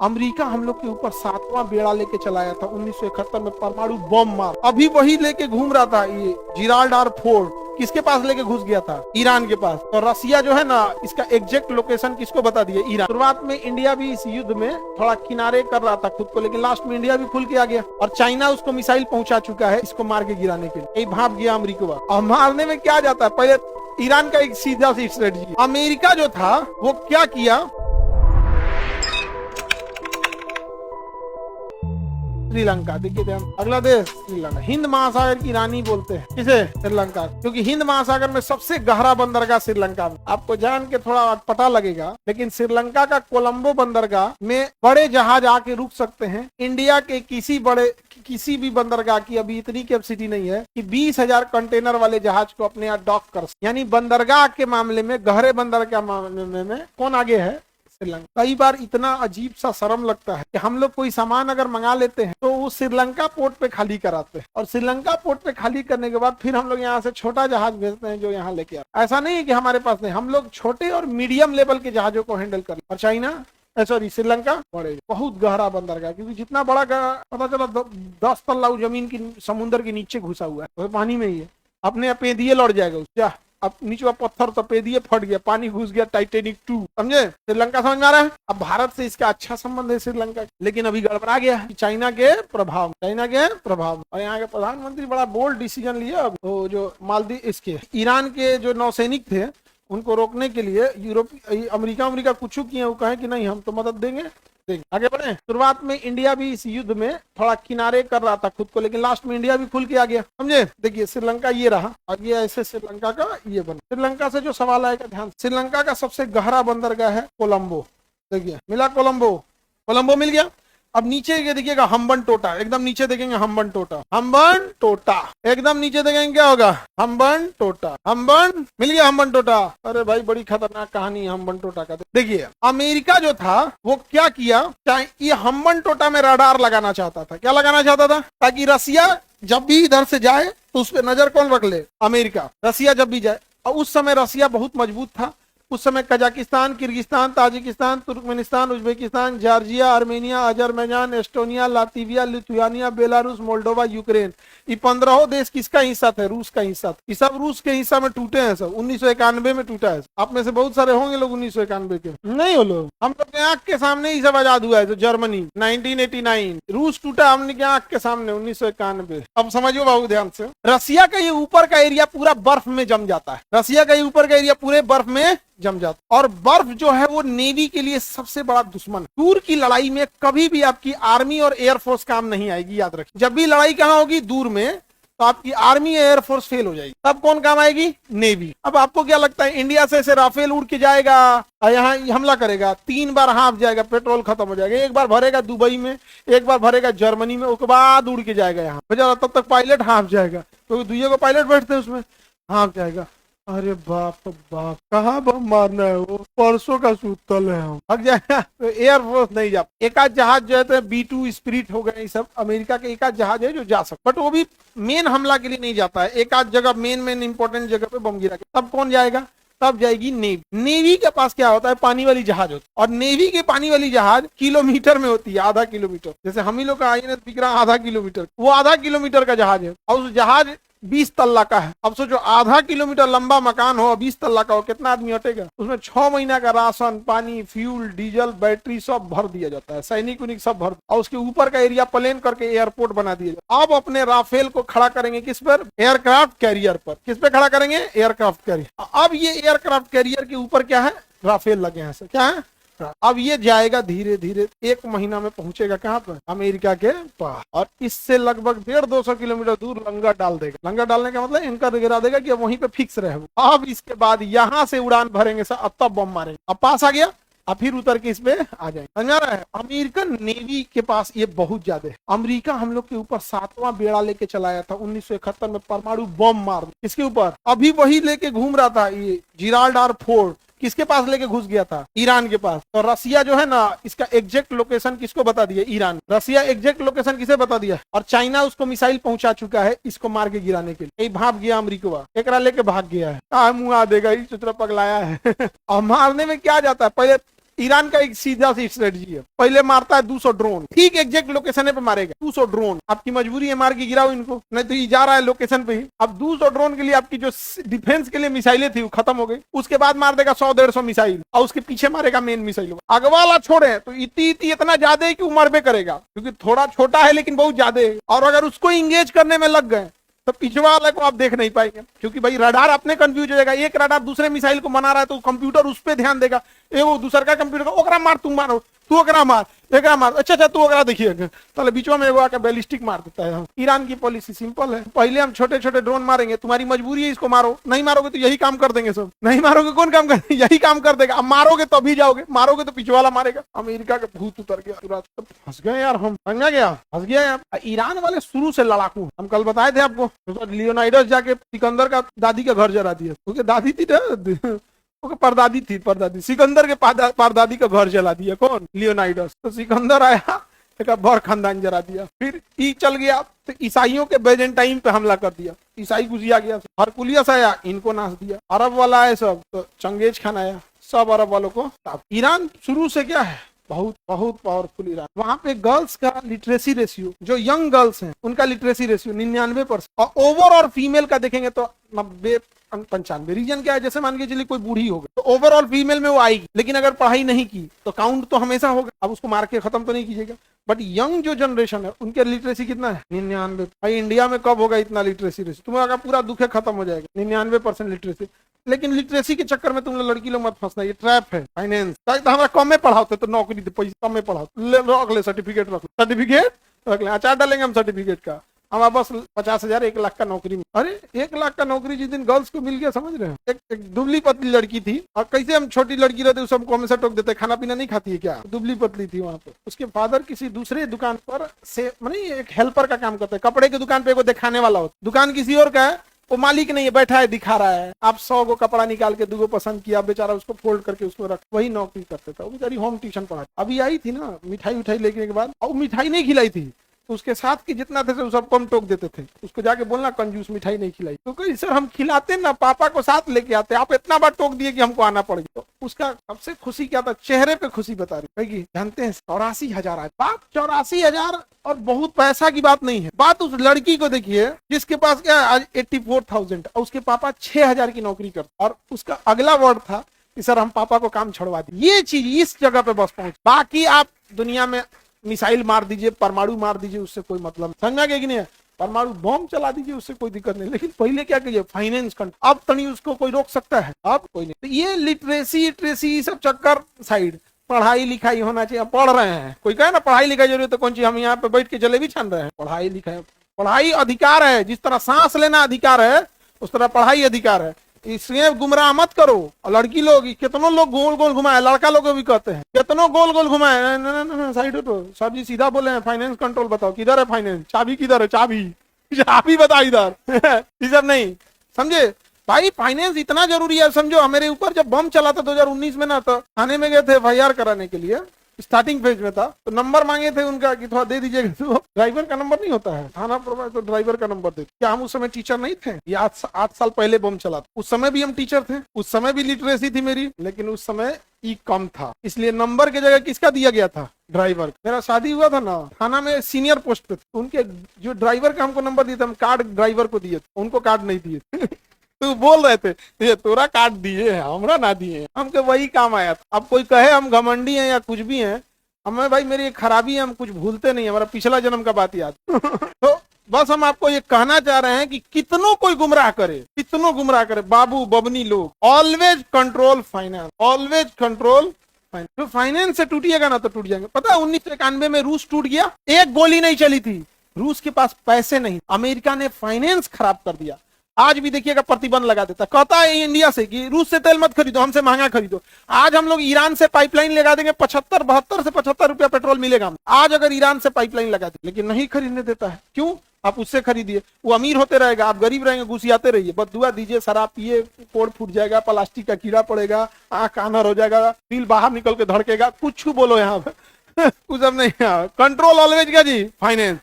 America हम लोग के ऊपर 7वां बेड़ा लेके चलाया था 1971 में, परमाणु बम मार। अभी वही लेके घूम रहा था ये जिराल्ड आर फोर्ड। किसके पास लेके घुस गया था? ईरान के पास। तो रसिया जो है ना, इसका एग्जैक्ट लोकेशन किसको बता दिया? ईरान। शुरुआत में इंडिया भी इस युद्ध में थोड़ा किनारे कर रहा था खुद को, लेकिन लास्ट में इंडिया भी खुल के आ गया और चाइना उसको मिसाइल पहुंचा चुका है इसको मार के गिराने के लिए। भाप गया अमेरिका। और मारने में क्या जाता है, पहले ईरान का एक सीधा सी स्ट्रेटजी। अमेरिका जो था वो क्या किया, श्रीलंका। देखिए ध्यान, अगला देश श्रीलंका। हिंद महासागर की रानी बोलते हैं किसे? श्रीलंका। क्योंकि हिंद महासागर में सबसे गहरा बंदरगाह श्रीलंका में। आपको जान के थोड़ा पता लगेगा, लेकिन श्रीलंका का कोलंबो बंदरगाह में बड़े जहाज आके रुक सकते हैं। इंडिया के किसी भी बंदरगाह की अभी इतनी कैपेसिटी नहीं है कि 20,000 कंटेनर वाले जहाज को अपने यहाँ डॉक कर सके। यानी बंदरगाह के मामले में, गहरे बंदरगाह मामले में कौन आगे है? श्रीलंका। कई बार इतना अजीब सा शर्म लगता है कि हम लोग कोई सामान अगर मंगा लेते हैं तो वो श्रीलंका पोर्ट पे खाली कराते हैं, और श्रीलंका पोर्ट पे खाली करने के बाद फिर हम लोग यहाँ से छोटा जहाज भेजते हैं जो यहाँ लेके आते। ऐसा नहीं है कि हमारे पास नहीं, हम लोग छोटे और मीडियम लेवल के जहाजों को हैंडल कर। और चाइना, सॉरी श्रीलंका बड़े, बहुत गहरा बंदरगाह। क्योंकि जितना बड़ा पता चला 10 तल्ला जमीन की समुद्र के नीचे घुसा हुआ है, तो पानी में ही है। अपने पेदिए लौट जाएगा उसका। अब नीचे पत्थर तो पेदिए फट गया, पानी घुस गया, टाइटेनिक 2। समझे? श्रीलंका समझ में आ रहा है? अब भारत से इसका अच्छा संबंध है श्रीलंका, लेकिन अभी गड़बड़ा गया है चाइना के प्रभाव। और यहाँ के प्रधानमंत्री बड़ा बोल्ड डिसीजन लिया। अब तो जो मालदीव, इसके ईरान के जो नौसैनिक थे उनको रोकने के लिए अमेरिका कुछ किए, वो कहे कि नहीं हम तो मदद देंगे। आगे बढ़े। शुरुआत में इंडिया भी इस युद्ध में थोड़ा किनारे कर रहा था खुद को, लेकिन लास्ट में इंडिया भी खुल के आ गया। समझे? देखिए श्रीलंका ये रहा, और ये ऐसे श्रीलंका का ये बना। श्रीलंका से जो सवाल आएगा ध्यान, श्रीलंका का सबसे गहरा बंदरगाह है कोलंबो। देखिए मिला, कोलंबो मिल गया। अब नीचे ये देखिएगा हम्बनटोटा, एकदम नीचे देखेंगे हम्बनटोटा, एकदम नीचे देखेंगे क्या होगा? हम्बनटोटा। मिल गया हम्बनटोटा। अरे भाई बड़ी खतरनाक कहानी है हम्बनटोटा का। देखिए अमेरिका जो था वो क्या किया, ये हम्बनटोटा में रडार लगाना चाहता था। क्या लगाना चाहता था? ताकि रसिया जब भी इधर से जाए तो उस पर नजर कौन रख ले? अमेरिका। रसिया जब भी जाए, और उस समय रसिया बहुत मजबूत था। उस समय Kazakhstan, Kyrgyzstan, Tajikistan, Turkmenistan, Uzbekistan, Georgia, Armenia, Azerbaijan, Estonia, Latvia, Lithuania, Belarus, Moldova, Ukraine, ये 15 देश किसका हिस्सा थे? रूस का हिस्सा। ये सब रूस के हिस्सा में टूटे हैं। सब 1991 में टूटा है। आप में से बहुत सारे होंगे लोग 1991 के नहीं हो लोग। हम लोग के आंख के सामने ही सब आजाद हुआ है। जो जर्मनी 1989, रूस टूटा हमने के आंख के सामने 1991। अब समझो बाबू ध्यान से, रसिया का ये ऊपर का एरिया पूरा बर्फ में जम जाता है। रसिया का ये ऊपर का एरिया पूरे बर्फ में जम जाता। और बर्फ जो है वो नेवी के लिए सबसे बड़ा दुश्मन। दूर की लड़ाई में कभी भी आपकी आर्मी और एयरफोर्स काम नहीं आएगी, याद रखिए। जब भी लड़ाई कहाँ होगी? दूर में, तो आपकी आर्मी या एयरफोर्स फेल हो जाएगी। तब कौन काम आएगी? नेवी। अब आपको क्या लगता है इंडिया से ऐसे राफेल उड़ के जाएगा और यहाँ हमला करेगा? 3 बार हाँफ जाएगा, पेट्रोल खत्म हो जाएगा। एक बार भरेगा दुबई में, एक बार भरेगा जर्मनी में, उसके बाद उड़ के जाएगा यहाँ। तब तक पायलट हाँफ जाएगा, क्योंकि दुनिया को पायलट बैठते हैं उसमें, हाँफ जाएगा। अरे बाप बाप, कहाँ बम मारना है? वो परसों का सूतल है, हम हक जाएगा। तो एयरफोर्स नहीं जा। एक आध जहाज जो है B2 स्पिरिट हो गए, सब अमेरिका के एक आध जहाज है जो जा सकता, बट वो भी मेन हमला के लिए नहीं जाता है। एक आध जगह मेन इंपॉर्टेंट जगह पे बम गिरा के, तब कौन जाएगा? तब जाएगी नेवी। नेवी के पास क्या होता है? पानी वाली जहाज होती है। और नेवी के पानी वाली जहाज किलोमीटर में होती है, आधा किलोमीटर। जैसे हम ही लोग का INS विक्रम आधा किलोमीटर, वो आधा किलोमीटर का जहाज है। और उस जहाज 20 तल्ला का है। अब सोचो आधा किलोमीटर लंबा मकान हो, 20 तल्ला का हो, कितना आदमी हटेगा? उसमें 6 महीना का राशन, पानी, फ्यूल, डीजल, बैटरी सब भर दिया जाता है। सैनिक उनिक सब भर, और उसके ऊपर का एरिया प्लेन करके एयरपोर्ट बना दिया जाता है। अब अपने राफेल को खड़ा करेंगे किस पर? एयरक्राफ्ट कैरियर पर। किस पे खड़ा करेंगे? Aircraft carrier. अब ये एयरक्राफ्ट कैरियर के ऊपर क्या है? राफेल लगे हैं। क्या है? अब ये जाएगा धीरे धीरे, 1 महीना में पहुंचेगा कहाँ पर? अमेरिका के पास। और इससे लगभग 150-200 किलोमीटर दूर लंगर डाल देगा। लंगर डालने का मतलब एंकर गिरा देगा कि अब वहीं पे फिक्स रहे। अब इसके बाद यहाँ से उड़ान भरेंगे सर, अब तब बम मारेंगे। अब पास आ गया, अब फिर उतर के इस पे आ जाएंगे। समझ आ रहा है? अमेरिकन नेवी के पास ये बहुत ज्यादा है। अमेरिका हम लोग के ऊपर 7वां बेड़ा लेके चलाया था 1971 में, परमाणु बम मार। किसके ऊपर? अभी वही लेके घूम रहा था ये जिराल्ड आर फोर्ड। किसके पास लेके घुस गया था? ईरान के पास। तो रसिया जो है ना, इसका एग्जैक्ट लोकेशन किसको बता दिया? ईरान। रसिया एग्जैक्ट लोकेशन किसे बता दिया? और चाइना उसको मिसाइल पहुंचा चुका है इसको मार के गिराने के लिए। भाप गया अमेरिका, एकरा लेके भाग गया है। मुंह आ देगा, इस तरह पगलाया है। और मारने में क्या जाता है, पहले ईरान का एक सीधा सी स्ट्रेटजी है, पहले मारता है 200 ड्रोन, ठीक एग्जैक्ट लोकेशन पे मारेगा 200 ड्रोन। आपकी मजबूरी है मार के गिराओ इनको, नहीं तो ये जा रहा है लोकेशन पे ही। अब 200 ड्रोन के लिए आपकी जो डिफेंस के लिए मिसाइलें थी वो खत्म हो गई, उसके बाद मार देगा 100-150 मिसाइल और उसके पीछे मारेगा मेन मिसाइल। अगवाला छोड़े तो इतना ज्यादा है कि वो मरबे करेगा, क्योंकि थोड़ा छोटा है लेकिन बहुत ज्यादा है, और अगर उसको इंगेज करने में लग गए तो पिछवा वाले को आप देख नहीं पाएंगे, क्योंकि भाई रडार अपने कंफ्यूज हो जाएगा। एक रडार दूसरे मिसाइल को बना रहा है तो कंप्यूटर उस पर ध्यान देगा, वो दूसरा का कंप्यूटर ओकरा मार, तुम मारो, तू ओकरा मार, एकरा मार, अच्छा तू ओकरा देखिए, तो बीचवा में एगो आके बैलिस्टिक मार देता है। ईरान की पॉलिसी सिंपल है, पहले हम छोटे छोटे ड्रोन मारेंगे, तुम्हारी मजबूरी है इसको मारो, नहीं मारोगे तो यही काम कर देंगे सब, नहीं मारोगे कौन काम कर यही काम कर देगा, अब मारोगे तो भी जाओगे, मारोगे तो पिछवाला मारेगा। अमेरिका का भूत उतर गया, पूरा फंस गए यार, हम समझा गया, फंस गया यार। ईरान वाले शुरू से लड़ाकू, हम कल बताए थे आपको, लियोनाइडस जाके सिकंदर का दादी का घर जला दिया, क्योंकि दादी थी ना, परदादी थी, परदादी सिकंदर के परदादी का घर जला दिया, कौन? लियोनाइडस। तो सिकंदर आया, एक भर खानदान जला दिया, फिर ई चल गया तो ईसाइयों के बेजेंटाइन पे हमला कर दिया, ईसाई घुसिया गया, हरकुलियस आया, इनको नाश दिया, अरब वाला है सब, तो चंगेज खान आया, सब अरब वालों को। ईरान शुरू से क्या है, बहुत बहुत पावरफुल ईरान। वहां पे गर्ल्स का लिटरेसी रेशियो, जो यंग गर्ल्स हैं उनका लिटरेसी रेशियो 99%, और ओवर और फीमेल का देखेंगे तो 90-95। रीजन क्या है, जैसे मान के चलिए कोई बूढ़ी हो गई तो ओवरऑल फीमेल में वो आएगी, लेकिन अगर पढ़ाई नहीं की तो काउंट तो हमेशा होगा, अब उसको मार के खत्म तो नहीं कीजिएगा। बट यंग जो जनरेशन है उनके लिटरेसी कितना है, 99। भाई इंडिया में कब होगा इतना लिटरेसी रेशियो, तुम्हारा पूरा दुख खत्म हो जाएगा, 99% लिटरेसी। लेकिन लिटरेसी के चक्कर में तुम लोग लड़की लोग मत फंसना, ये ट्रैप है। फाइनेंस तो हमारा कम में पढ़ाते तो नौकरी दे, पैसे कम में पढ़ाते, रख ले सर्टिफिकेट, सर्टिफिकेट रख ले, अचार डालेंगे हम सर्टिफिकेट का, हमारे बस 50,000 1 लाख का नौकरी। अरे 1 लाख का नौकरी जिस दिन गर्ल्स को मिल गया, समझ रहे हैं, एक दुबली पतली लड़की थी, और कैसे हम छोटी लड़की रहते सबको हमेशा टोक देते, खाना पीना नहीं खाती है क्या, दुबली पतली थी। वहां पे उसके फादर किसी दूसरे दुकान पर से मानी एक हेल्पर का काम करते, कपड़े की दुकान पे दिखाने वाला होता, दुकान किसी और का है, वो मालिक नहीं है, बैठा है दिखा रहा है। आप 100 को कपड़ा निकाल के 2 को पसंद किया, बेचारा उसको फोल्ड करके उसको रख, वही नौकरी करते था। वो बेचारी होम ट्यूशन पढ़ा, अभी आई थी ना मिठाई उठाई लेने के बाद, और मिठाई नहीं खिलाई थी, तो उसके साथ की जितना थे सब कम टोक देते थे, उसको जाके बोलना कंजूस मिठाई नहीं खिलाई, तो कहीं सर हम खिलाते ना, पापा को साथ लेके आते, आप इतना बार टोक दिए कि हमको आना पड़ गया। तो उसका सबसे खुशी क्या था, चेहरे पे खुशी बता रही, जानते हैं 84,000 आए, बात 84,000 और बहुत पैसा की बात नहीं है, बात उस लड़की को देखिए जिसके पास क्या आज 84,000, और उसके पापा 6,000 की नौकरी करते, और उसका अगला वर्ड था कि सर हम पापा को काम छोड़वा दी। ये चीज इस जगह पे बस पहुंच, बाकी आप दुनिया में मिसाइल मार दीजिए, परमाणु मार दीजिए, उससे कोई मतलब, समझा गया कि नहीं, परमाणु बम चला दीजिए, उससे कोई दिक्कत नहीं, लेकिन पहले क्या करिए, फाइनेंस कंट्रोल। अब तनी उसको कोई रोक सकता है, अब कोई नहीं। तो ये लिटरेसी सब चक्कर साइड, पढ़ाई लिखाई होना चाहिए। पढ़ रहे हैं, कोई कहे ना पढ़ाई लिखाई जरूरत है कौन चीज, हम यहाँ पे बैठ के जलेबी छान रहे हैं, पढ़ाई लिखाई, पढ़ाई अधिकार है, जिस तरह सांस लेना अधिकार है उस तरह पढ़ाई अधिकार है। इसलिए गुमराह मत करो। लड़की लोग कितनों लोग गोल गोल घुमाए, लड़का लोग भी कहते हैं कितनों गोल गोल घुमाए, साइड हटो। साहब जी सीधा बोले हैं, फाइनेंस कंट्रोल बताओ, किधर है फाइनेंस, चाबी किधर है, चाबी चाबी बताओ इधर। ये सब नहीं समझे भाई, फाइनेंस इतना जरूरी है। समझो मेरे ऊपर जब बम चला था 2019 में ना, तो थाने में गए थे FIR कराने के लिए, स्टार्टिंग फेज में था, तो नंबर मांगे थे उनका कि थोड़ा दे दीजिएगा, तो ड्राइवर का नंबर नहीं होता है थाना पर, तो ड्राइवर का नंबर दे। क्या हम उस समय टीचर नहीं थे? ये 8 साल पहले बम चला था, उस समय भी हम टीचर थे, उस समय भी लिटरेसी थी मेरी, लेकिन उस समय ई कम था, इसलिए नंबर की जगह किसका दिया गया था, ड्राइवर। मेरा शादी हुआ था ना, थाना में सीनियर पोस्ट पे, उनके जो ड्राइवर का हमको नंबर दिया था, हम कार्ड ड्राइवर को दिए, उनको कार्ड नहीं दिए। तो बोल रहे थे ये तोरा कार्ड दिए है, हमरा ना दिए, हमको वही काम आया था। अब कोई कहे हम घमंडी हैं या कुछ भी हैं, हमें भाई मेरी खराबी है, हम कुछ भूलते नहीं, हमारा पिछला जन्म का बात याद। तो बस हम आपको ये कहना चाह रहे हैं कि कितनों कोई गुमराह करे, कितनों गुमराह करे, बाबू बबनी लोग, always control finance, always control finance. तो फाइनेंस से टूटिएगा ना तो टूट जाएंगे। पता है 1991 में रूस टूट गया, एक गोली नहीं चली थी, रूस के पास पैसे नहीं, अमेरिका ने फाइनेंस खराब कर दिया। आज भी देखिएगा प्रतिबंध लगा देता, कहता है इंडिया से कि रूस से तेल मत खरीदो, हमसे महंगा खरीदो। आज हम लोग ईरान से पाइपलाइन लगा देंगे, 72 से 75 रुपया पेट्रोल मिलेगा आज अगर ईरान से पाइपलाइन लगा दे, लेकिन नहीं खरीदने देता है। क्यों? आप उससे खरीदिए, वो अमीर होते रहेगा, आप गरीब रहेंगे, घुसियाते रहिए, बदुआ दीजिए, शराब पिए, कोड फूट जाएगा, प्लास्टिक का कीड़ा पड़ेगा, आंख कानर हो जाएगा, दिल बाहर निकल के धड़केगा, कुछ बोलो यहाँ पे। कुछ सब नहीं। कंट्रोल ऑलवेज क्या जी, फाइनेंस।